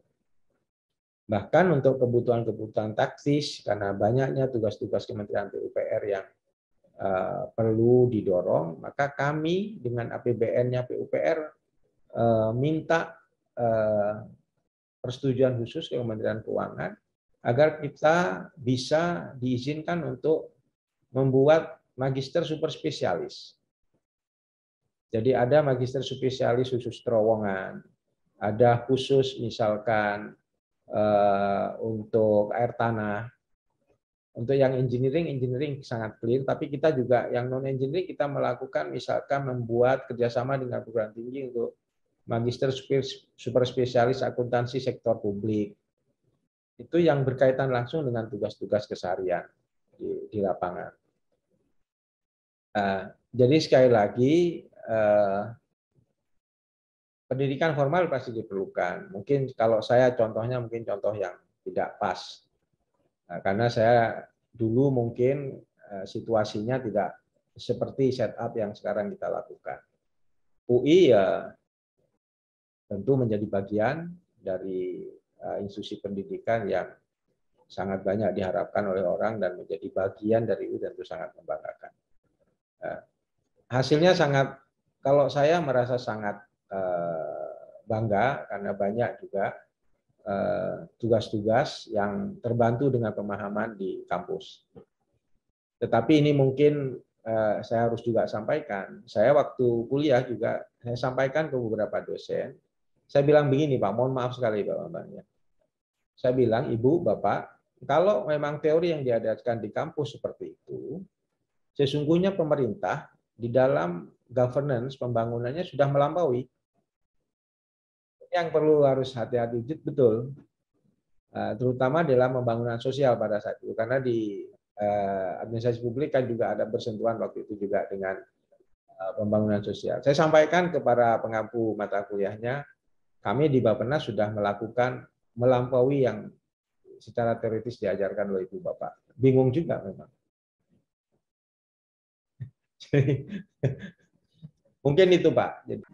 Bahkan untuk kebutuhan-kebutuhan taktis, karena banyaknya tugas-tugas Kementerian PUPR yang perlu didorong, maka kami dengan APBN-nya PUPR minta persetujuan khusus ke Kementerian Keuangan agar kita bisa diizinkan untuk membuat magister super spesialis. Jadi ada magister spesialis khusus terowongan, ada khusus misalkan untuk air tanah. Untuk yang engineering sangat clear, tapi kita juga yang non engineering kita melakukan misalkan membuat kerjasama dengan perguruan tinggi untuk magister super spesialis akuntansi sektor publik. Itu yang berkaitan langsung dengan tugas-tugas keseharian di lapangan. Jadi sekali lagi pendidikan formal pasti diperlukan. Mungkin kalau saya contohnya mungkin contoh yang tidak pas. Karena saya dulu mungkin situasinya tidak seperti setup yang sekarang kita lakukan. UI ya tentu menjadi bagian dari institusi pendidikan yang sangat banyak diharapkan oleh orang dan menjadi bagian dari UI tentu sangat membanggakan. Hasilnya sangat, kalau saya merasa sangat bangga karena banyak juga tugas-tugas yang terbantu dengan pemahaman di kampus. Tetapi ini mungkin saya harus juga sampaikan. Saya waktu kuliah juga saya sampaikan ke beberapa dosen. Saya bilang begini Pak, mohon maaf sekali Bapak. Saya bilang Ibu, Bapak, kalau memang teori yang diajarkan di kampus seperti itu, sesungguhnya pemerintah di dalam governance pembangunannya sudah melampaui. Yang perlu harus hati-hati betul, terutama dalam pembangunan sosial pada saat itu, karena di administrasi publik kan juga ada bersentuhan waktu itu juga dengan pembangunan sosial. Saya sampaikan kepada pengampu mata kuliahnya, kami di Bappenas sudah melakukan melampaui yang secara teoritis diajarkan oleh Ibu Bapak. Bingung juga memang. Mungkin itu Pak. Jadi.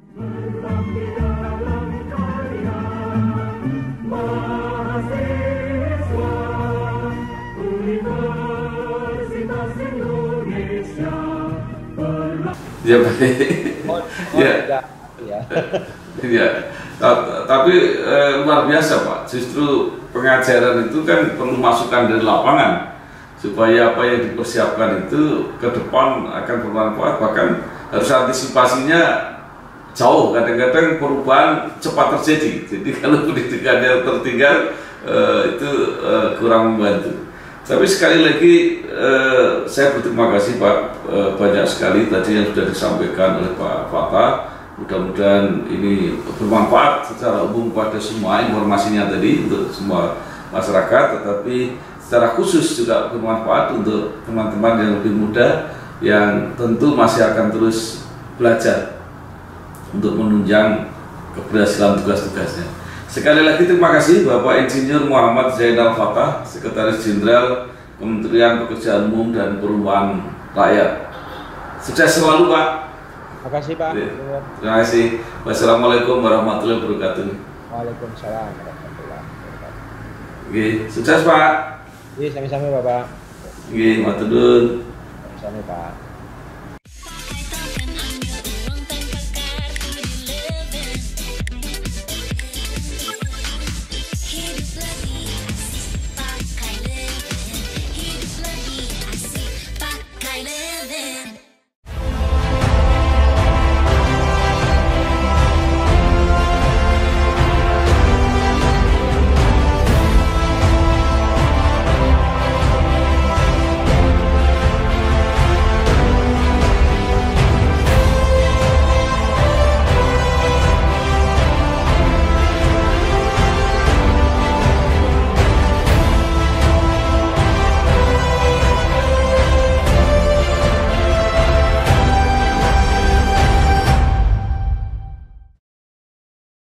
Ya, ya. Tapi luar biasa Pak. Justru pengajaran itu kan perlu masukan dari lapangan supaya apa yang dipersiapkan itu ke depan akan bermanfaat. Bahkan harus antisipasinya jauh. Kadang-kadang perubahan cepat terjadi. Jadi kalau pendidikannya tertinggal itu kurang membantu. Tapi sekali lagi saya berterima kasih Pak, banyak sekali tadi yang sudah disampaikan oleh Pak Fatah. Mudah-mudahan ini bermanfaat secara umum pada semua informasinya tadi untuk semua masyarakat, tetapi secara khusus juga bermanfaat untuk teman-teman yang lebih muda yang tentu masih akan terus belajar untuk menunjang keberhasilan tugas-tugasnya. Sekali lagi terima kasih Bapak Insinyur Muhammad Zainal Fatah, Sekretaris Jenderal Kementerian Pekerjaan Umum dan Perumahan Rakyat. Sukses selalu Pak. Terima kasih Pak. Terima kasih. Wassalamualaikum warahmatullahi wabarakatuh. Waalaikumsalam warahmatullahi wabarakatuh. Oke, sukses Pak. Iya, sami-sami Bapak. Oke, matur nuwun. Sami Pak.